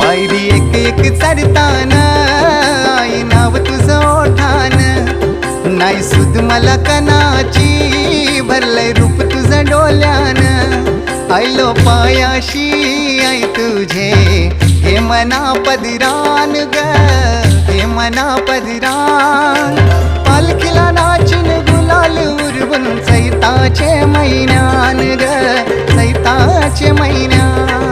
आयरी एक एक चढतान आई नाव तुझं ओठान, नाही सुद मला कणाची भरलंय रूप तुझं डोल्यान, आयलो पायाशी आई तुझे हे मना पदिरान ग, हे मना पदिरान. पालखीला नाचिन गुलाल उरवून चैताचे महिन्यान ग, चैताचे महिन्यान.